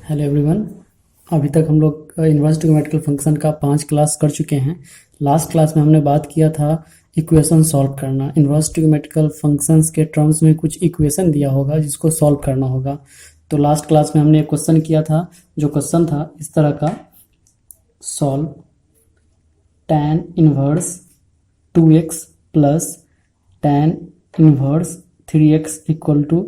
Hello everyone. अभी तक हम लोग इन्वर्स ट्रिग्नोमेट्रिकल फंक्शन का 5 क्लास कर चुके हैं। लास्ट क्लास में हमने बात किया था इक्वेशन सॉल्व करना। इन्वर्स ट्रिग्नोमेट्रिकल फंक्शंस के टर्म्स में कुछ इक्वेशन दिया होगा जिसको सॉल्व करना होगा। तो लास्ट क्लास में हमने एक क्वेश्चन किया था, जो क्वेश्चन था इस तरह का, solve tan inverse 2x plus tan inverse 3x equal to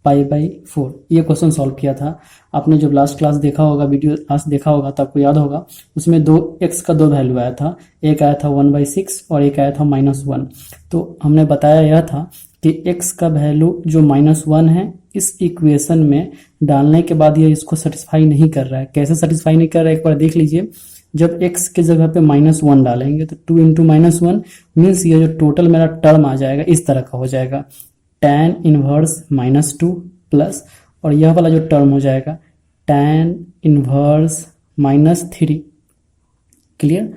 π/4। ये क्वेश्चन सॉल्व किया था आपने। जब लास्ट क्लास देखा होगा, वीडियो लास्ट देखा होगा तो आपको याद होगा, उसमें दो x का दो वैल्यू आया था। एक आया था 1/6 और एक आया था -1। तो हमने बताया यह था कि x का वैल्यू जो -1 है, इस इक्वेशन में डालने के बाद ये इसको सेटिस्फाई नहीं कर रहा है। कैसे सेटिस्फाई नहीं कर रहा है, एक बार देख लीजिए। जब x के जगह पे -1 डालेंगे तो 2 इंटू -1 मीन्स ये जो टोटल मेरा टर्म आ जाएगा इस तरह का हो जाएगा, tan इनवर्स -2 प्लस, और यह वाला जो टर्म हो जाएगा tan इनवर्स -3। क्लियर।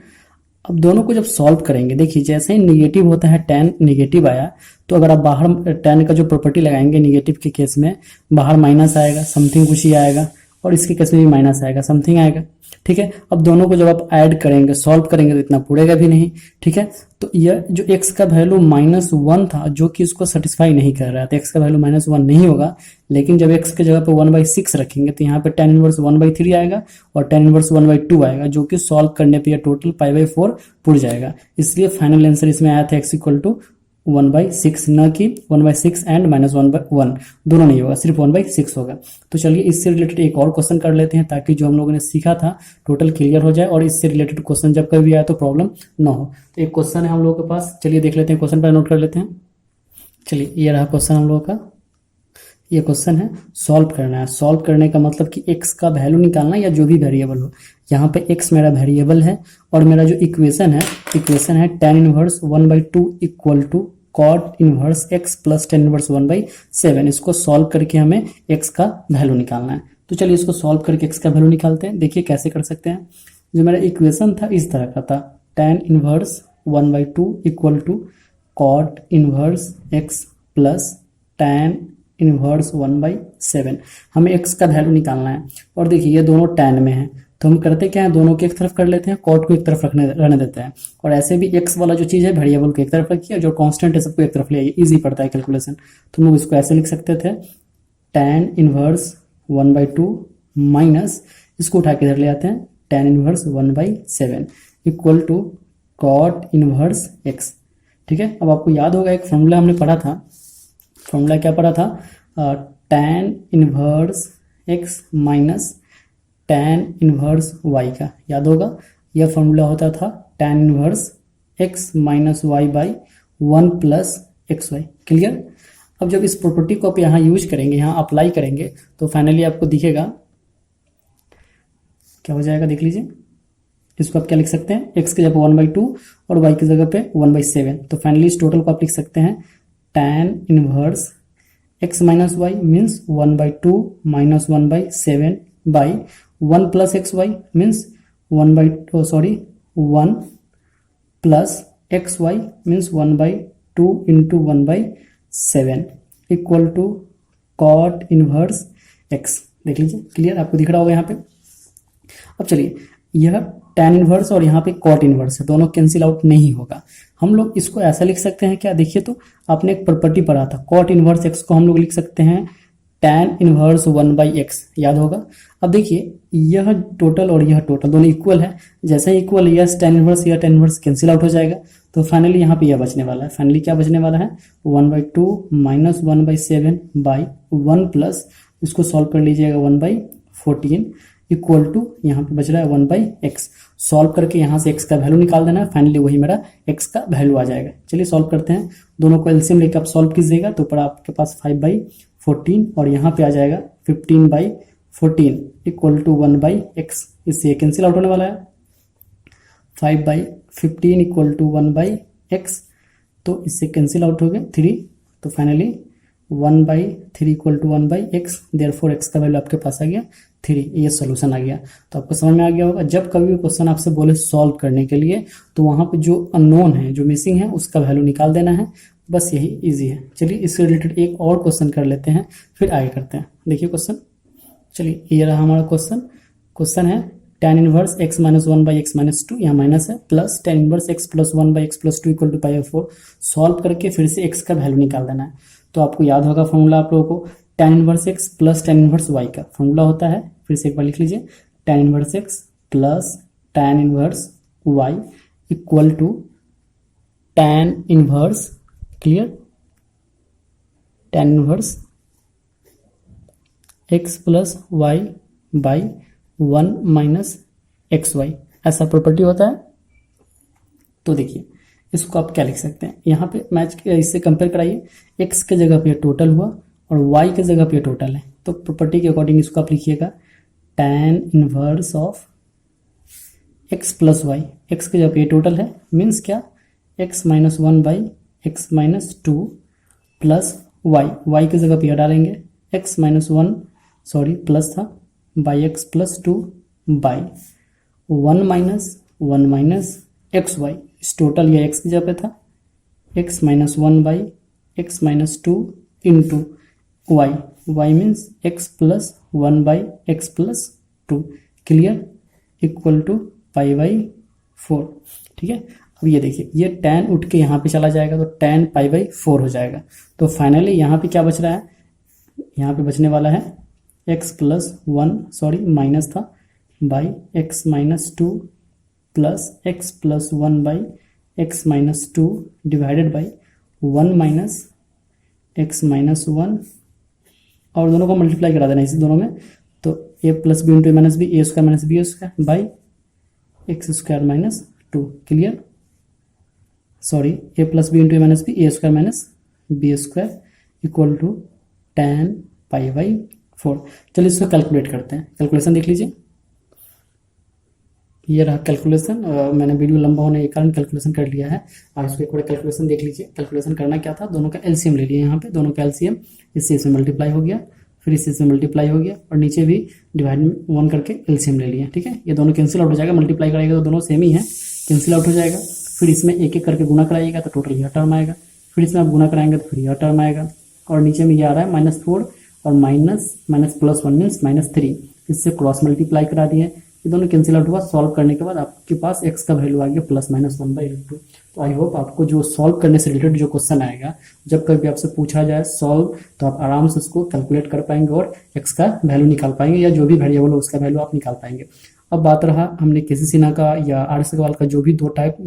अब दोनों को जब सॉल्व करेंगे, देखिए जैसे ही निगेटिव होता है, tan निगेटिव आया तो अगर आप बाहर tan का जो प्रॉपर्टी लगाएंगे निगेटिव के केस में, बाहर माइनस आएगा, समथिंग कुछ ही आएगा, और इसके केस में भी माइनस आएगा, समथिंग आएगा। ठीक है। अब दोनों को जब आप ऐड करेंगे, सॉल्व करेंगे तो इतना पूरेगा भी नहीं। ठीक है। तो यह जो x का वैल्यू -1 था, जो कि इसको सेटिस्फाई नहीं कर रहा है, तो x का वैल्यू -1 नहीं होगा। लेकिन जब x के जगह पे 1/6 रखेंगे तो यहाँ पे tan इनवर्स 1/3 आएगा और tan इनवर्स 1/2 आएगा, जो कि सॉल्व करने पे यह टोटल π/4 पुर जाएगा। इसलिए फाइनल आंसर इसमें आया था x इक्वल टू 1/6, न कि 1/6 एंड -1/1 दोनों नहीं होगा, सिर्फ 1/6 होगा। तो चलिए इससे रिलेटेड एक और क्वेश्चन कर लेते हैं, ताकि जो हम लोगों ने सीखा था टोटल क्लियर हो जाए और इससे रिलेटेड क्वेश्चन जब कभी आए तो प्रॉब्लम ना हो। तो एक क्वेश्चन है हम लोगों के पास, चलिए देख लेते हैं, क्वेश्चन पर नोट कर लेते हैं। चलिए ये रहा क्वेश्चन हम लोगों का। ये क्वेश्चन है, सॉल्व करना है। सॉल्व करने का मतलब कि x का वैल्यू निकालना, या जो भी वेरिएबल हो। यहाँ पे x मेरा वेरिएबल है और मेरा जो इक्वेशन है tan inverse 1/2 equal to cot inverse x plus tan inverse 1/7। इसको सॉल्व करके हमें x का वैल्यू निकालना है। तो चलिए इसको सॉल्व करके x का वैल्यू निकालते हैं। देखिए कैसे कर सकते हैं। जो मेरा इक्वेशन था इस तरह का था, tan inverse 1/2 equal to cot inverse x plus tan inverse 1/7। हमें x का वैल्यू निकालना है। और देखिए ये दोनों tan में है, तो हम करते क्या है, दोनों को एक तरफ कर लेते हैं, कॉट को एक तरफ रहने देते हैं। और ऐसे भी x वाला जो चीज़ है वेरिएबल को एक तरफ रखिए, जो कांस्टेंट है सबको एक तरफ ले आइए, इजी पड़ता है कैलकुलेशन। तो हम लोग इसको ऐसे लिख सकते थे, tan इनवर्स 1/2 माइनस, इसको उठा के इधर ले आते हैं, tan inverse 1/7 equal to cot inverse x। ठीक है। अब आपको याद होगा एक फॉर्मूला हमने पढ़ा था। फॉर्मूला क्या पढ़ा था, tan inverse x minus tan inverse y का, याद होगा। यह फॉर्मूला होता था tan inverse x minus Y by 1 plus X Y. Clear. अब जब इस प्रॉपर्टी को आप यहाँ यूज करेंगे, यहाँ अप्लाई करेंगे, तो फाइनली आपको दिखेगा क्या हो जाएगा, देख लीजिए। इसको आप क्या लिख सकते हैं, x की जगह 1/2 और y की जगह पे 1/7। तो फाइनली इस टोटल को आप लिख सकते हैं tan inverse x minus Y means 1/2 minus 1/7 by 1 plus X Y means 1 plus X Y means 1/2 into 1/7 equal to cot inverse X. देख लीजिए, क्लियर, आपको दिख रहा होगा यहाँ पे। अब चलिए, यह tan इनवर्स और यहाँ पे कॉट इनवर्स है, दोनों कैंसिल आउट नहीं होगा। हम लोग इसको ऐसा लिख सकते हैं क्या, देखिए तो आपने एक प्रॉपर्टी पढ़ा था, कॉट इनवर्स एक्स को हम लोग लिख सकते हैं tan इनवर्स 1/x, याद होगा। अब देखिए यह टोटल और यह टोटल दोनों इक्वल है। जैसे ही इक्वल, यह tan इनवर्स या tan इनवर्स कैंसिल आउट हो जाएगा। तो फाइनली यहाँ पे यह बचने वाला है। फाइनली क्या बचने वाला है, 1/2 माइनस 1/7 बाई 1 प्लस, इसको सॉल्व कर लीजिएगा 1/14 इक्वल टू, यहाँ पे बच रहा है 1/x। सॉल्व करके यहाँ से x का वैल्यू निकाल देना है। फाइनली वही मेरा x का वैल्यू आ जाएगा। चलिए सॉल्व करते हैं। दोनों को एलसीएम लेकर आप सॉल्व कीजिएगा तो ऊपर आपके पास 5/14 और यहाँ पे आ जाएगा 15/14 इक्वल टू 1/x। इससे कैंसिल आउट होने वाला है, 5/15 इक्वल टू 1/x, तो इससे कैंसिल आउट हो गए 3। तो finally 1/3 equal to 1/x, therefore x का वैल्यू आपके पास आ गया 3। ये सोल्यूशन आ गया। तो आपको समझ में आ गया होगा, जब कभी भी क्वेश्चन आपसे बोले सॉल्व करने के लिए, तो वहां पे जो अननोन है, जो मिसिंग है, उसका वैल्यू निकाल देना है। बस यही इजी है। चलिए इससे रिलेटेड एक और क्वेश्चन कर लेते हैं, फिर आगे करते हैं। देखिए क्वेश्चन, चलिए ये रहा हमारा क्वेश्चन। क्वेश्चन है tan inverse x minus one by x minus two, यहाँ माइनस है, plus tan inverse x plus one by x plus two equal to pi by four. Solve करके फिर से x का वैल्यू निकाल देना है। तो आपको याद होगा फॉर्मूला आप लोगों को, tan inverse x plus tan inverse y का फॉर्मूला होता है, फिर से एक बार लिख लीजिए, tan inverse x plus tan inverse y equal to tan inverse, clear, tan inverse x plus y by one minus x Y, ऐसा प्रॉपर्टी होता है। तो देखिए इसको आप क्या लिख सकते हैं, यहाँ पे मैच इससे कंपेयर कराइए, x के जगह पे टोटल हुआ और y के जगह पे टोटल है, तो प्रॉपर्टी के अकॉर्डिंग इसको आप लिखिएगा tan inverse of x plus y, x के जगह पे टोटल है, मीन्स क्या, x minus one by x minus two plus y की जगह पे डालेंगे x minus one, sorry plus था, by x plus two by one minus x y, इस टोटल या एक्स की जगह पे था, x minus one by x minus two into y, y means x plus one by x plus to, clear, equal to pi by four. ठीक है, अब ये देखिए ये tan उठ के यहाँ पे चला जाएगा तो tan पाई बाई फोर हो जाएगा। तो फाइनली यहाँ पे क्या बच रहा है, यहाँ पे बचने वाला है x plus one, sorry minus था, by x minus two plus x plus one by x minus two divided by one minus x minus one, और दोनों को मल्टीप्लाई करा देना इसी दोनों में, तो a plus B into A minus B, A square minus B square by X square minus two, clear, sorry A plus B into A minus B, A square minus B square equal to tan pi by four. चलिए इसको calculate करते हैं, calculation देख लीजिए, ये रहा calculation. मैंने video लंबा होने के कारण कैलकुलेशन कर लिया है, और इसको एक बार कैलकुलेशन देख लीजिए। कैलकुलेशन करना क्या था, दोनों का एलसीएम ले लिया, यहाँ पे दोनों का एलसीएम इससे इसमें मल्टीप्लाई हो गया, फिर इससे इसमें मल्टीप्लाई हो गया, और नीचे भी डिवाइड वन करके एलसीएम ले लिया। ठीक है, ये दोनों कैंसिल आउट हो जाएगा, मल्टीप्लाई कराएगा तो दोनों सेम ही है, कैंसिल आउट हो जाएगा। फिर इसमें एक एक करके गुना कराइएगा तो टोटल यह टर्म आएगा, फिर इसमें आप गुना कराएंगे तो फिर यह टर्म आएगा, और नीचे में ये आ रहा है माइनस फोर और minus plus one means minus three, इससे क्रॉस मल्टीप्लाई करा दिए, ये दोनों कैंसिल आउट हुआ। सॉल्व करने के बाद आपके पास x का वैल्यू आ गया plus minus one by two. तो आई होप आपको जो सॉल्व करने से रिलेटेड जो क्वेश्चन आएगा, जब कभी आपसे पूछा जाए सॉल्व, तो आप आराम से उसको कैलकुलेट कर पाएंगे और x का वैल्यू निकाल पाएंगे, या जो भी वेरिएबल हो उसका वैल्यू आप निकाल पाएंगे। अब बात रहा हमने केसी सिन्हा का या आर एस अग्रवाल का जो भी दो टाइप,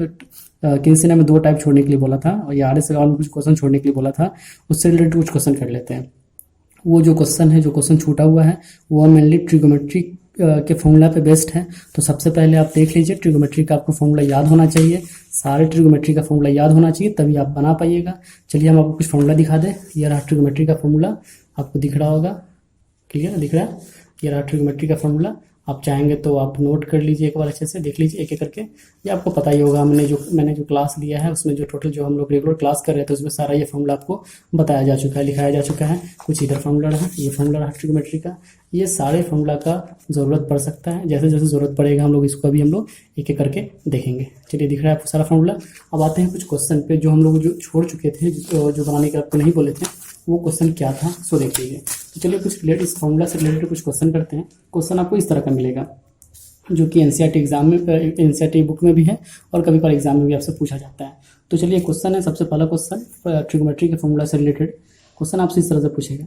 केसी सिन्हा में दो टाइप छोड़ने के लिए बोला था, और या आर एस अग्रवाल में कुछ क्वेश्चन छोड़ने के लिए बोला था, उससे रिलेटेड कुछ क्वेश्चन कर लेते हैं। वो जो क्वेश्चन है, जो क्वेश्चन छूटा हुआ है, वो मेनली ट्रिगोमेट्री के फॉर्मूला पे बेस्ड है। तो सबसे पहले आप देख लीजिए, ट्रिगोमेट्री का आपको फॉर्मूला याद होना चाहिए, सारे ट्रिगोमेट्री का फॉर्मूला याद होना चाहिए, तभी आप बना पाइएगा। चलिए हम आपको कुछ फॉर्मूला दिखा दें। ये रहा ट्रिगोमेट्री का फॉर्मूला, आपको दिख रहा होगा, क्लियर दिख रहा है, ये रहा ट्रिगोमेट्री का फॉर्मूला। आप चाहेंगे तो आप नोट कर लीजिए, एक बार अच्छे से देख लीजिए एक एक करके। ये आपको पता ही होगा, मैंने जो क्लास लिया है उसमें जो टोटल जो हम लोग रेगुलर क्लास कर रहे थे उसमें सारा ये फॉर्मूला आपको बताया जा चुका है, लिखाया जा चुका है। कुछ इधर फॉर्मूला रहा, ये फॉर्मूला रहा ट्रिगोमेट्री का। ये सारे फॉर्मूला का ज़रूरत पड़ सकता है, जैसे जैसे ज़रूरत पड़ेगा हम लोग इसको अभी हम लोग एक एक करके देखेंगे। चलिए दिख रहा है आपको सारा फॉर्मूला। अब आते हैं कुछ क्वेश्चन पे जो हम लोग जो छोड़ चुके थे, जो बनाने के आपको नहीं बोले थे, वो क्वेश्चन क्या था सो देख लीजिए। तो चलिए कुछ रिलेटेड इस फॉर्मूला से रिलेटेड कुछ क्वेश्चन करते हैं। क्वेश्चन आपको इस तरह का मिलेगा, जो कि एनसीईआरटी एग्जाम में, एनसीईआरटी बुक में भी है और कभी कभार एग्जाम में भी आपसे पूछा जाता है। तो चलिए क्वेश्चन है, सबसे पहला क्वेश्चन ट्रिगोमेट्री के फॉर्मूला से रिलेटेड क्वेश्चन आपसे इस तरह से पूछेगा,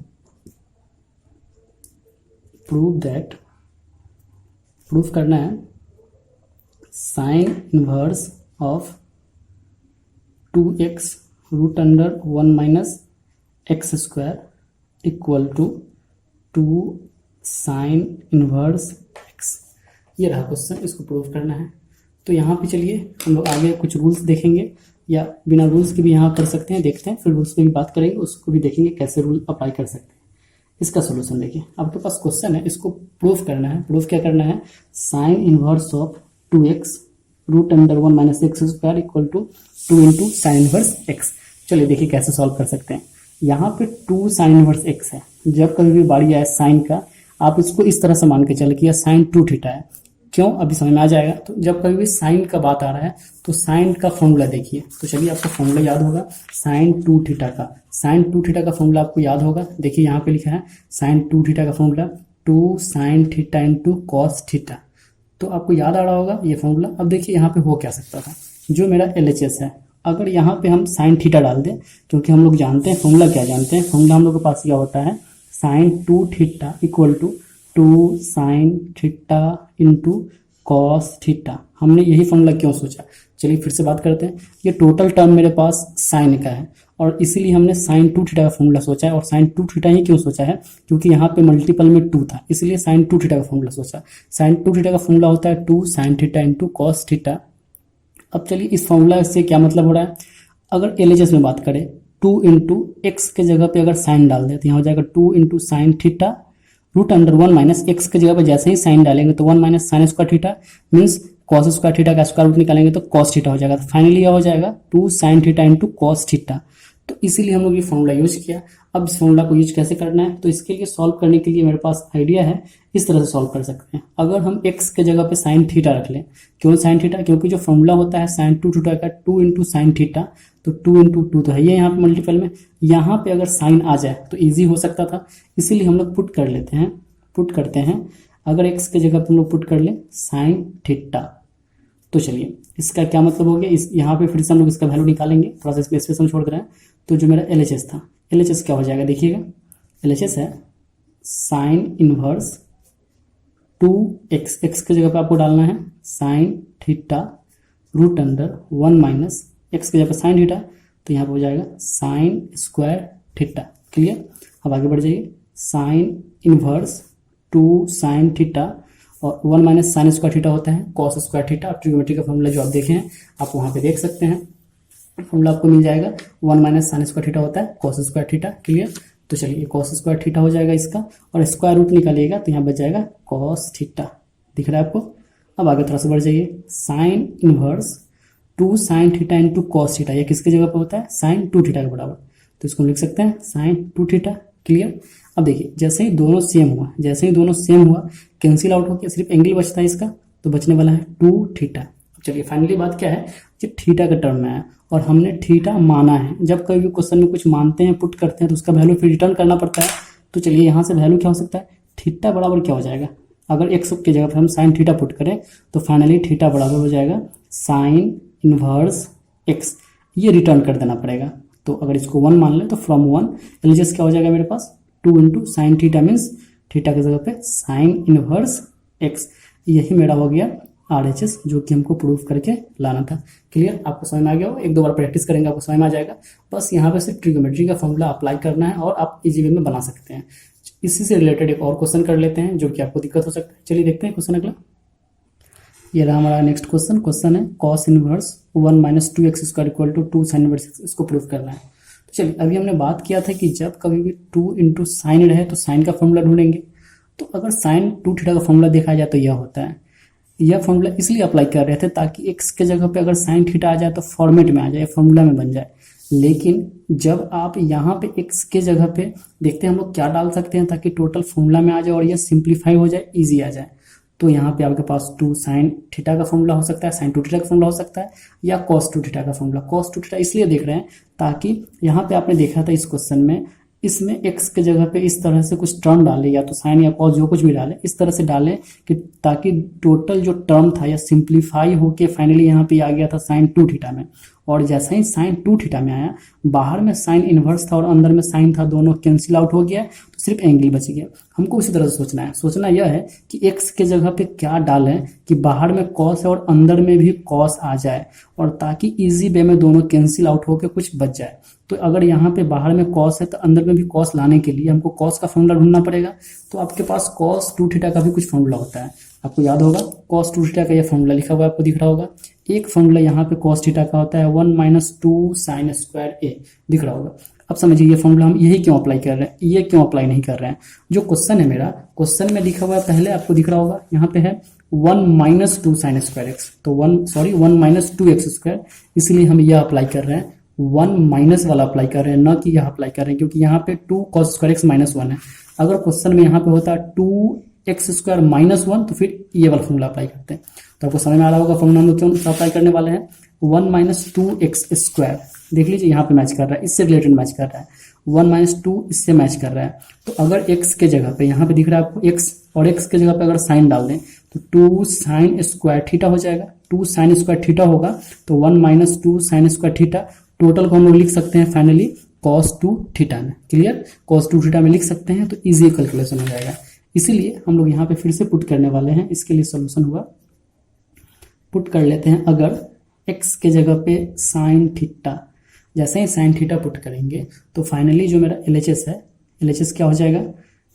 प्रूफ करना है sine inverse of 2x root under one minus x square equal to 2 sine inverse x। ये रहा क्वेश्चन, इसको प्रूव करना है। तो यहाँ पे चलिए हम लोग आगे कुछ रूल्स देखेंगे, या बिना रूल्स के भी यहाँ कर सकते हैं, देखते हैं, फिर रूल्स पे भी बात करेंगे, उसको भी देखेंगे कैसे रूल अप्लाई कर सकते हैं। इसका सोल्यूशन देखिए, आपके पास क्वेश्चन है, इसको प्रूफ करना है। प्रूफ क्या करना है, sine inverse of 2x root under one minus x square equal to 2 into sine inverse x। चलिए देखिए कैसे सॉल्व कर सकते हैं। यहाँ पे 2 साइन इनवर्स x है, जब कभी भी बारी आए साइन का, आप इसको इस तरह से मान के चले कि यह साइन 2 थीटा है। क्यों, अभी समझ में आ जाएगा। तो जब कभी भी साइन का बात आ रहा है तो साइन का फॉर्मूला देखिए। तो चलिए आपको फॉर्मूला याद होगा साइन 2 थीटा का, साइन 2 थीटा का फॉर्मूला आपको याद होगा। देखिए यहाँ पे लिखा है साइन 2 थीटा का formula two sine theta into cos theta. तो आपको याद आ रहा होगा ये फॉर्मूला। अब देखिए यहाँ पे हो क्या सकता था, जो मेरा LHS है, अगर यहाँ पे हम साइन थीटा डाल दें, क्योंकि हम लोग जानते हैं फॉर्मूला, क्या जानते हैं फॉर्मूला हम लोग के पास क्या होता है, sine 2 theta equal to 2 sine theta into cos theta. हमने यही फॉर्मूला क्यों सोचा, चलिए फिर से बात करते हैं। ये टोटल टर्म मेरे पास साइन का है और इसीलिए हमने साइन 2 थीटा का फॉर्मूला सोचा है। और साइन 2 थीटा ही क्यों सोचा है, क्योंकि यहाँ पे मल्टीपल में 2 था, इसलिए साइन 2 थीटा का फॉर्मूला सोचा। साइन 2 थीटा का फॉर्मूला होता है 2 sine theta into cos theta. अब चलिए इस फॉर्मूला से क्या मतलब हो रहा है, अगर LHS में बात करें 2 इंटू एक्स के जगह पे अगर साइन डाल दें तो यहाँ हो जाएगा 2 into sine theta root under 1 minus x के जगह पे जैसे ही साइन डालेंगे तो 1 minus sine square theta means cos square theta का स्क्वायर रूट निकालेंगे तो कॉस थीटा हो जाएगा। तो फाइनली यह हो जाएगा 2 sine theta into cos theta. तो इसीलिए हम लोग ये फॉर्मूला यूज किया। अब इस फॉर्मूला को यूज कैसे करना है, तो इसके लिए सॉल्व करने के लिए मेरे पास आइडिया है, इस तरह से सॉल्व कर सकते हैं। अगर हम एक्स के जगह पे साइन थीटा रख लें, क्यों साइन थीटा, क्योंकि जो फॉर्मूला होता है साइन 2 थीटा का 2 इंटू साइन थीटा, तो 2 इंटू 2 तो है ये यहाँ पे मल्टीपल में, यहाँ पे अगर साइन आ जाए तो ईजी हो सकता था, इसीलिए हम लोग पुट कर लेते हैं, पुट करते हैं। अगर एक्स के जगह पे हम लोग पुट कर लें साइन थीटा, तो चलिए इसका क्या मतलब हो गया, इस यहाँ पे फिर से हम लोग इसका वैल्यू निकालेंगे, थोड़ा सा इसमें स्पेस हम छोड़ कर रहे हैं। तो जो मेरा LHS था, LHS क्या हो जाएगा देखिएगा, LHS है साइन इनवर्स 2x, एक्स की जगह पे आपको डालना है sine theta root under 1 minus x की जगह पे साइन थीटा, तो यहाँ पे हो जाएगा साइन स्क्वायर थीटा। क्लियर। अब आगे बढ़ जाइए, साइन इनवर्स 2 साइन थीटा और 1 माइनस साइन स्क्वायर थीटा होता है कॉस स्क्वायर थीटा। ट्रिग्नोमेट्री का फॉर्मूला जो आप देखे हैं आप वहाँ पे देख सकते हैं, फॉर्मूला आपको मिल जाएगा 1 माइनस साइन स्क्वायर थीटा होता है कॉस स्क्वायर थीटा। क्लियर। तो चलिए कॉस स्क्वायर थीटा हो जाएगा इसका, और स्क्वायर रूट निकालिएगा तो यहाँ बच जाएगा कॉस थीटा। दिख रहा है आपको। अब आगे थोड़ा सा बढ़ जाइए, sine inverse 2 sine theta into cos theta, ये किसके जगह पर होता है, साइन 2 थीटा के बराबर, तो इसको लिख सकते हैं साइन 2 थीटा। क्लियर। अब देखिए जैसे ही दोनों सेम हुआ, जैसे ही दोनों सेम हुआ कैंसिल आउट हो गया, सिर्फ एंगल बचता है इसका, तो बचने वाला है 2 थीटा। चलिए फाइनली बात क्या है, कि थीटा का टर्म में है और हमने थीटा माना है। जब कभी भी क्वेश्चन में कुछ मानते हैं, पुट करते हैं, तो उसका वैल्यू फिर रिटर्न करना पड़ता है। तो चलिए यहाँ से वैल्यू क्या हो सकता है, थीटा बराबर क्या हो जाएगा, अगर एक्स की जगह पर हम साइन थीटा पुट करें तो फाइनली थीटा बराबर हो जाएगा साइन इनवर्स एक्स, ये रिटर्न कर देना पड़ेगा। तो अगर इसको 1 मान ले तो फ्रॉम 1 LHS क्या हो जाएगा मेरे पास 2 into sine theta means theta की जगह पे साइन इनवर्स एक्स। यही मेरा हो गया RHS, जो कि हमको प्रूफ करके लाना था। क्लियर। आपको समझ में आ गया हो, एक दो बार प्रैक्टिस करेंगे आपको समझ में आ जाएगा। बस यहाँ पे सिर्फ ट्रिग्नोमेट्री का फॉर्मूला अप्लाई करना है और आप इजी वे में बना सकते हैं। इसी से रिलेटेड एक और क्वेश्चन कर लेते हैं जो कि आपको दिक्कत हो सकता है। चलिए देखते हैं क्वेश्चन अगला। ये रहा हमारा नेक्स्ट क्वेश्चन। क्वेश्चन है cos inverse 1 minus 2x square equal to 2 sine inverse x, इसको प्रूफ करना है। तो चलिए अभी हमने बात किया था कि जब कभी भी 2 इंटू साइन रहे तो साइन का फॉर्मूला ढूंढेंगे। तो अगर साइन 2 थीटा का फॉर्मूला देखा जाए तो यह होता है। यह फॉर्मूला इसलिए अप्लाई कर रहे थे ताकि एक्स के जगह पे अगर साइन थीटा आ जाए तो फॉर्मेट में आ जाए, फॉर्मूला में बन जाए। लेकिन जब आप यहाँ पे एक्स के जगह पे देखते हैं हम लोग क्या डाल सकते हैं ताकि टोटल फॉर्मूला में आ जाए और यह सिंप्लीफाई हो जाए, ईजी आ जाए। तो यहाँ पे आपके पास 2 साइन थीटा का फॉर्मूला हो सकता है, साइन 2 थीटा का फॉर्मूला हो सकता है, या कॉस 2 थीटा का फॉर्मूला। कॉस 2 थीटा इसलिए देख रहे हैं ताकि यहाँ पे आपने देखा था इस क्वेश्चन में, इसमें एक्स के जगह पे इस तरह से कुछ टर्म डाले, या तो साइन या कॉस जो कुछ भी डाले, इस तरह से डाले कि ताकि टोटल जो टर्म था या सिंप्लीफाई होके फाइनली यहाँ पे आ गया था साइन 2 थीटा में। और जैसे ही साइन 2 थीटा में आया, बाहर में साइन इनवर्स था और अंदर में साइन था, दोनों कैंसिल आउट हो गया, तो सिर्फ एंगल बच गया। हमको उसी तरह से सोचना है। सोचना यह है कि एक्स के जगह पे क्या डालें कि बाहर में कॉस है और अंदर में भी कॉस आ जाए, और ताकि इजी वे में दोनों कैंसिल आउट होकर कुछ बच जाए। तो अगर यहाँ पे बाहर में कॉस है तो अंदर में भी कॉस लाने के लिए हमको कॉस का फॉर्मूला ढूंढना पड़ेगा। तो आपके पास कॉस 2 थीटा का भी कुछ फॉर्मूला होता है, आपको याद होगा। कॉस 2 थीटा का ये फॉर्मूला लिखा हुआ है, आपको दिख रहा होगा। एक फॉर्मूला यहाँ पे कॉस थीटा का होता है 1 माइनस 2 साइन स्क्वायर ए, दिख रहा होगा। अब समझिए ये फॉर्मूला हम यही क्यों अप्लाई कर रहे हैं, ये क्यों अप्लाई नहीं कर रहे हैं। जो क्वेश्चन है मेरा, क्वेश्चन में लिखा हुआ है पहले, आपको दिख रहा होगा यहाँ पे है 1 माइनस 2 साइन स्क्वायर एक्स, तो 1 माइनस 2 एक्स स्क्वायर, इसलिए हम यह अप्लाई कर रहे हैं, 1 माइनस वाला अप्लाई कर रहे हैं, न कि यह अप्लाई कर रहे हैं, क्योंकि यहाँ पे 2 कॉस स्क्वायर एक्स माइनस 1 है। अगर क्वेश्चन में यहाँ पे होता 2 एक्स स्क्वायर माइनस 1 तो फिर ये वाला फॉर्मूला अप्लाई करते हैं। तो आपको समझ में आ रहा होगा फॉर्मूला हम लोग क्यों अप्लाई करने वाले हैं। 1 माइनस 2 एक्स स्क्वायर, देख लीजिए यहाँ पे मैच कर रहा है, इससे रिलेटेड मैच कर रहा है। 1 माइनस टू इससे मैच कर रहा है। तो अगर x के जगह पे यहाँ पे दिख रहा है आपको x, और x के जगह पे अगर साइन डाल दें तो 2 साइन स्क्वायर थीटा हो जाएगा। 2 साइन स्क्वायर थीटा होगा तो 1 minus two sign square theta, total को हम लोग लिख सकते हैं फाइनली cos 2 थीटा में। क्लियर, cos 2 थीटा में लिख सकते हैं तो इजी कैलकुलेशन हो जाएगा। इसीलिए हम लोग यहाँ पे फिर से पुट करने वाले हैं। इसके लिए सोल्यूशन हुआ, पुट कर लेते हैं। अगर x के जगह पे साइन थीटा, जैसे ही साइन थीटा पुट करेंगे तो फाइनली जो मेरा LHS है, LHS क्या हो जाएगा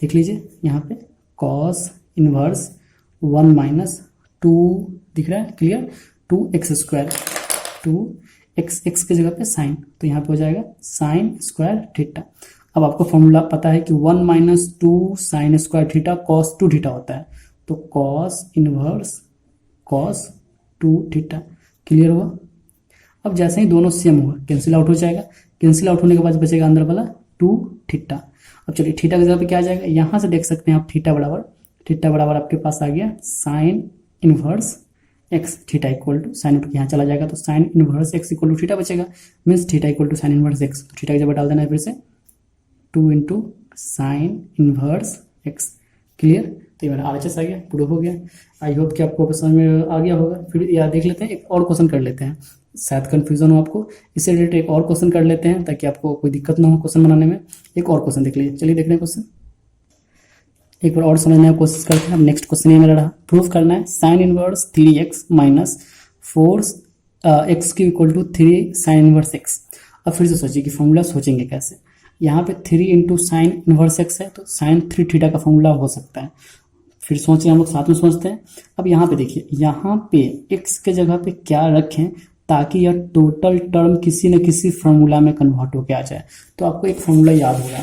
देख लीजिए यहाँ पे, cos इनवर्स 1 माइनस टू दिख रहा है, क्लियर, 2x स्क्वायर, 2x के जगह पे साइन, तो यहाँ पे हो जाएगा साइन स्क्वायर थीटा। अब आपको फॉर्मूला पता है कि 1 minus two sign square theta cos 2 theta होता है, तो cos inverse cos 2 theta. Clear हुआ। अब जैसे ही दोनों सेम हुआ कैंसिल आउट हो जाएगा, कैंसिल आउट होने के बाद बचेगा अंदर वाला 2 थीटा। अब चलिए थीटा की जगह पे क्या आ जाएगा, यहाँ से देख सकते हैं आप थीटा बराबर आपके पास आ गया sine inverse x, theta equal to sine two यहाँ चला जाएगा तो sine inverse x equal to theta बचेगा, means theta equal to sine inverse x. तो थीटा की जगह डाल देना है फिर से 2 into sine inverse x. Clear, तो ये मेरा RHS आ गया, प्रूफ हो गया। आई होप कि आपको समझ में आ गया होगा। फिर यार देख लेते हैं, एक और क्वेश्चन कर लेते हैं, शायद कंफ्यूजन हो आपको, इससे रिलेटेड एक और क्वेश्चन कर लेते हैं ताकि आपको कोई दिक्कत ना हो क्वेश्चन बनाने में। एक और क्वेश्चन देख लीजिए, चलिए देख रहे हैं क्वेश्चन, एक बार और समझने की कोशिश करते हैं। अब नेक्स्ट क्वेश्चन ये मेरा रहा, प्रूफ करना है sine inverse 3x minus 4x cube equal to 3 sine inverse x। अब फिर से सोचिए कि फॉर्मूला सोचेंगे कैसे। यहाँ पे 3 इंटू साइन इनवर्स x है तो साइन 3 थीटा का फॉर्मूला हो सकता है। फिर सोचें, हम लोग साथ में सोचते हैं। अब यहाँ पे देखिए, यहाँ पे x के जगह पे क्या रखें ताकि यह टोटल टर्म किसी न किसी फॉर्मूला में कन्वर्ट होकर आ जाए। तो आपको एक फॉर्मूला याद होगा,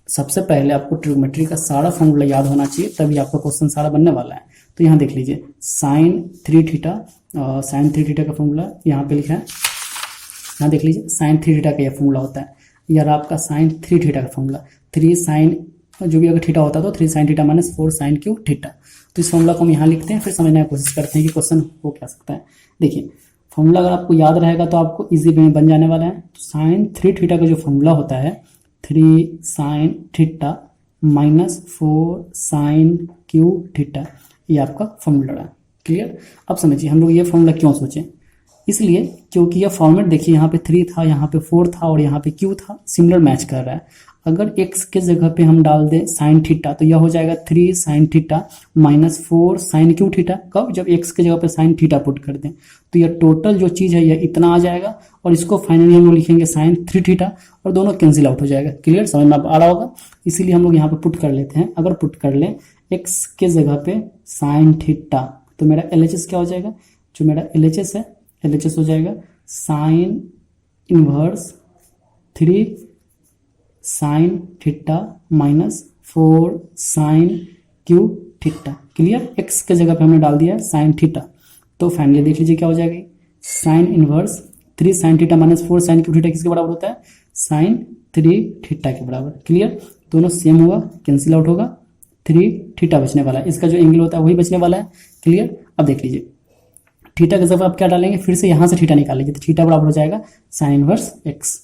सबसे पहले आपको ट्रिग्नोमेट्री का सारा फॉर्मूला याद होना चाहिए, तभी आपका क्वेश्चन सारा बनने वाला है। तो यहाँ देख लीजिए साइन 3 थीटा, साइन 3 थीटा का फॉर्मूला यहाँ पे लिखा है, यहाँ देख लीजिए साइन 3 थीटा का यह फॉर्मूला होता है। यार आपका साइन 3 थीटा का फॉर्मूला 3 साइन, जो भी अगर थीटा होता तो 3 sine theta minus 4 sine cube theta. तो इस फॉर्मूला को हम यहाँ लिखते हैं, फिर समझने की कोशिश करते हैं कि क्वेश्चन हो क्या सकता है। देखिए फॉर्मूला अगर आपको याद रहेगा तो आपको इजी वे में बन जाने वाला है। तो साइन 3 थीटा का जो फॉर्मूला होता है 3 sine theta minus 4 sine cube theta, ये आपका फॉर्मूला है। क्लियर। अब समझिए हम लोग ये फॉर्मूला क्यों सोचें, इसलिए क्योंकि यह फॉर्मेट देखिए, यहाँ पे 3 था, यहाँ पे 4 था और यहाँ पे क्यू था, सिमिलर मैच कर रहा है। अगर x के जगह पे हम डाल दें साइन थीटा तो यह हो जाएगा 3 sine theta minus 4 sine cube theta. कब, जब x के जगह पे साइन थीटा पुट कर दें तो यह टोटल जो चीज़ है यह इतना आ जाएगा और इसको फाइनली हम लोग लिखेंगे साइन 3 थीटा और दोनों कैंसिल आउट हो जाएगा। क्लियर, समझ में आ रहा होगा। इसीलिए हम लोग यहाँ पे पुट कर लेते हैं। अगर पुट कर लें x के जगह पे साइन थीटा तो मेरा LHS क्या हो जाएगा, जो मेरा LHS है, LHS हो जाएगा sine inverse 3 sine theta minus 4 sine cube theta. Clear, x के जगह पे हमने डाल दिया साइन थीटा, तो फाइनली देख लीजिए क्या हो जाएगी, sine inverse 3 sine theta minus 4 sine cube theta किसके बराबर होता है, साइन 3 थीटा के बराबर। क्लियर, दोनों सेम होगा, कैंसिल आउट होगा, 3 थीटा बचने वाला है, इसका जो एंगल होता है वही बचने वाला है। क्लियर, अब देख लीजिए थीटा के जगह आप क्या डालेंगे, फिर से यहाँ से थीटा निकाल लीजिए, तो थीटा बराबर हो जाएगा sign inverse x,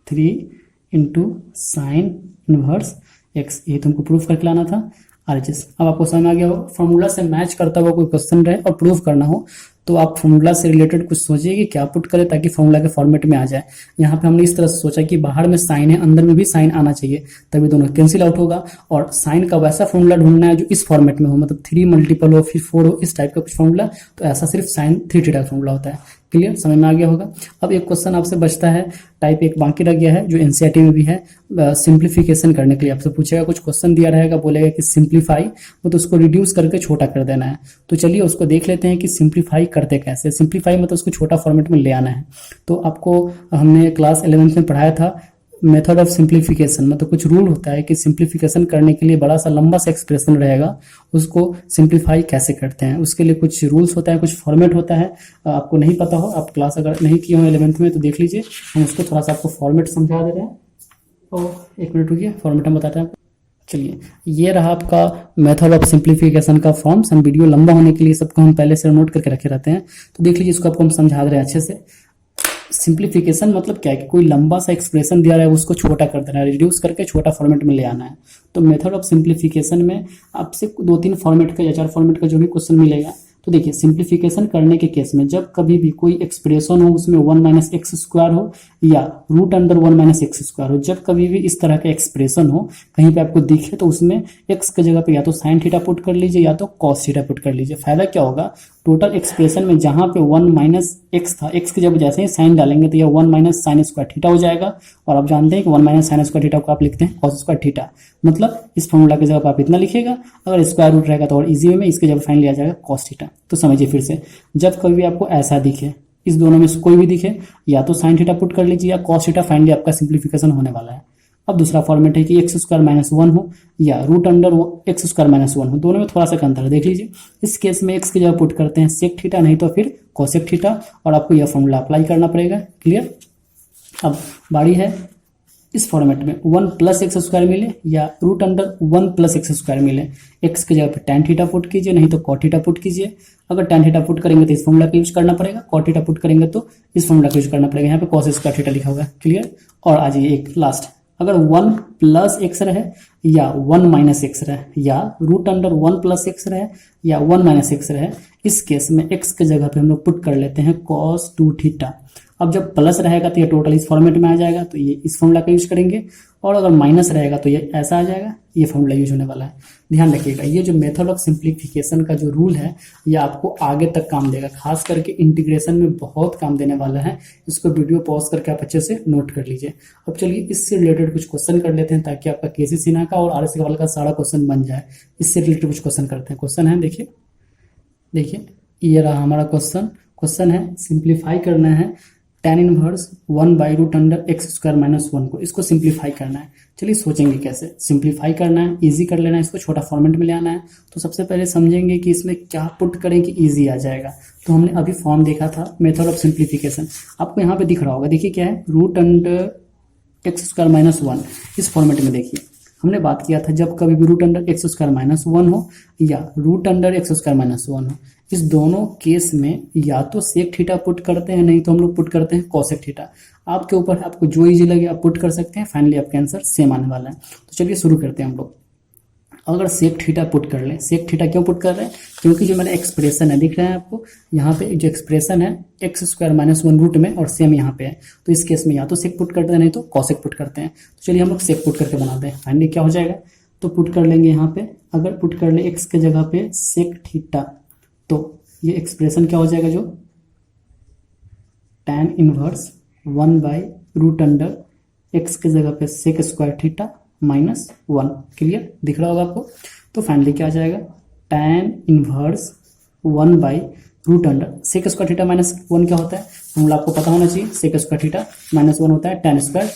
3 into sine inverse x. ये तुमको प्रूफ करके लाना था RHS। अब आपको समझ में आ गया हो। फॉर्मूला से मैच करता हुआ कोई क्वेश्चन रहे और प्रूफ करना हो तो आप फॉर्मूला से रिलेटेड कुछ सोचिए कि क्या पुट करें ताकि फॉर्मूला के फॉर्मेट में आ जाए। यहाँ पे हमने इस तरह से सोचा कि बाहर में साइन है, अंदर में भी साइन आना चाहिए, तभी दोनों कैंसिल आउट होगा। और साइन का वैसा फॉर्मूला ढूंढना है जो इस फॉर्मेट में हो, मतलब 3 मल्टीपल हो फिर 4 हो, इस टाइप का कुछ फॉर्मूला। तो ऐसा सिर्फ साइन 3 थीटा का फॉर्मूला होता है। क्लियर, समझ में आ गया होगा। अब एक क्वेश्चन आपसे बचता है, टाइप 1 बाकी रह गया है, जो NCERT में भी है, सिंप्लीफिकेशन करने के लिए आपसे पूछेगा, कुछ क्वेश्चन दिया रहेगा, बोलेगा कि सिंप्लीफाई, मतलब उसको रिड्यूस करके छोटा कर देना है। तो चलिए उसको देख लेते हैं कि सिंप्लीफाई करते कैसे। सिंप्लीफाई मतलब उसको छोटा फॉर्मेट में ले आना है। तो आपको हमने क्लास 11th में पढ़ाया था मेथड ऑफ सिंप्लीफिकेशन, मतलब कुछ रूल होता है कि सिंप्लीफिकेशन करने के लिए बड़ा सा लंबा सा एक्सप्रेशन रहेगा, उसको सिंप्लीफाई कैसे करते हैं, उसके लिए कुछ रूल्स होता है, कुछ फॉर्मेट होता है। आपको नहीं पता हो, आप क्लास अगर नहीं किए हो 11th में तो देख लीजिए, हम उसको थोड़ा सा आपको फॉर्मेट समझा दे रहे हैं। और 1 मिनट रुकिए, फॉर्मेट हम बताते हैं आपको। चलिए, ये रहा आपका मेथड ऑफ सिंप्लीफिकेशन का फॉर्म्स। हम वीडियो लंबा होने के लिए सबको हम पहले से नोट करके रखे रहते हैं, तो देख लीजिए, इसको आपको हम समझा दे रहे हैं अच्छे से। सिंप्लीफिकेशन मतलब क्या है कि कोई लंबा सा एक्सप्रेशन दिया रहा है उसको छोटा कर देना है, रिड्यूस करके छोटा फॉर्मेट में ले आना है। तो मेथड ऑफ सिंप्लीफिकेशन में आपसे 2-3 फॉर्मेट का या 4 फॉर्मेट का जो भी क्वेश्चन मिलेगा, तो देखिए सिंप्लीफिकेशन करने के केस में जब कभी भी कोई एक्सप्रेशन हो उसमें 1 माइनस एक्स स्क्वायर हो या root under 1 minus x square हो, जब कभी भी इस तरह का एक्सप्रेशन हो कहीं पे आपको दिखे तो उसमें एक्स की जगह पे या तो साइन थीटा पुट कर लीजिए या तो कॉस थीटा पुट कर लीजिए। फायदा क्या होगा, टोटल एक्सप्रेशन में जहां पे 1 माइनस एक्स था, एक्स की जब जैसे ही साइन डालेंगे तो यह 1 माइनस साइन स्क्वायर थीटा हो जाएगा। और आप जानते हैं कि 1 माइनस साइन स्क्वायर थीटा को आप लिखते हैं कॉस स्क्वायर थीटा, मतलब इस फॉर्मूला की जगह पर आप इतना लिखेगा, अगर स्क्वायर रूट रहेगा तो और इजी वे में इसके जगह फाइन लिया जाएगा कॉस थीटा। तो समझिए फिर से, जब कभी भी आपको ऐसा दिखे, इस दोनों में से कोई भी दिखे, या तो साइन थीटा पुट कर लीजिए या कॉस थीटा, फाइनली आपका सिंप्लीफिकेशन होने वाला है। अब दूसरा फॉर्मेट है कि एक्स स्क्वायर माइनस 1 हो या root under x square minus 1 हो, दोनों में थोड़ा सा अंतर है, देख लीजिए। इस केस में एक्स की जगह पुट करते हैं सेक थीटा, नहीं तो फिर कोसेक थीटा, और आपको यह फॉर्मूला अप्लाई करना पड़ेगा। क्लियर। अब बारी है इस फॉर्मेट में 1 प्लस एक्स स्क्वायर मिले या root under 1 plus x square मिले, एक्स की जगह पे tan थीटा पुट कीजिए, नहीं तो cot थीटा पुट कीजिए। अगर tan थीटा पुट करेंगे तो इस फॉर्मूला का यूज करना पड़ेगा, cot थीटा पुट करेंगे तो इस फॉर्मूला का यूज करना पड़ेगा। यहाँ पे cos स्क्वायर थीटा लिखा होगा। क्लियर। और आ जाइए एक लास्ट, अगर 1 प्लस एक्स रहे या 1 माइनस एक्स रहे या रूट अंडर 1 प्लस एक्स रहे या 1 माइनस एक्स रहे, इस केस में एक्स की जगह पे हम लोग पुट कर लेते हैं cos 2 थीटा। अब जब प्लस रहेगा तो ये टोटल इस फॉर्मेट में आ जाएगा, तो ये इस फॉर्मूला का यूज करेंगे, और अगर माइनस रहेगा तो ये ऐसा आ जाएगा, ये फॉर्मूला यूज होने वाला है। ध्यान रखिएगा, ये जो मेथड ऑफ सिंप्लीफिकेशन का जो रूल है ये आपको आगे तक काम देगा, खास करके इंटीग्रेशन में बहुत काम देने वाला है। इसको वीडियो पॉज करके आप अच्छे से नोट कर लीजिए। अब चलिए इससे रिलेटेड कुछ क्वेश्चन कर लेते हैं ताकि आपका केसी सिन्हा का और आरएस अग्रवाल का सारा क्वेश्चन बन जाए। इससे रिलेटेड कुछ क्वेश्चन करते हैं। क्वेश्चन है, देखिए ये रहा हमारा क्वेश्चन है सिंप्लीफाई करना है tan inverse 1 by root under x square minus 1 को, इसको सिंप्लीफाई करना है। चलिए सोचेंगे कैसे सिंप्लीफाई करना है, इजी कर लेना है, इसको छोटा फॉर्मेट में ले आना है। तो सबसे पहले समझेंगे कि इसमें क्या पुट करें कि इजी आ जाएगा। तो हमने अभी फॉर्म देखा था मेथड ऑफ सिंप्लीफिकेशन, आपको यहाँ पे दिख रहा होगा, देखिए क्या है, root under x square minus 1। इस फॉर्मेट में देखिए हमने बात किया था जब कभी भी root under x square minus 1 हो या root under x square minus 1 हो, इस दोनों केस में या तो सेक थीटा पुट करते हैं, नहीं तो हम लोग पुट करते हैं कोसेक थीटा। आपके ऊपर है, आपको जो इजी लगे आप पुट कर सकते हैं। फाइनली आपका आंसर सेम आने वाला है। तो चलिए शुरू करते हैं हम लोग। अगर सेक थीटा पुट कर लें, सेक थीटा क्यों पुट कर रहे हैं, क्योंकि जो मेरा एक्सप्रेशन है दिख रहा है आपको, यहाँ पे जो एक्सप्रेशन है एक्स स्क्वायर माइनस 1 रूट में और सेम यहाँ पे है, तो इस केस में या तो सेक पुट करते हैं नहीं तो कॉसेक पुट करते हैं। तो चलिए हम लोग सेक पुट करके बनाते हैं। फाइनली क्या हो जाएगा, तो पुट कर लेंगे यहाँ पे, अगर पुट कर ले एक्स के जगह पे सेक थीटा, तो ये एक्सप्रेशन क्या हो जाएगा, जो tan inverse 1 by root under x के जगह पे sec square theta minus 1। Clear, दिख रहा होगा आपको। तो फाइनली क्या आ जाएगा, tan inverse 1 by root under sec square theta minus 1 क्या होता है, फॉर्मूला आपको पता होना चाहिए, सेक स्क्वायर थीटा माइनस 1 होता है tan स्क्वायर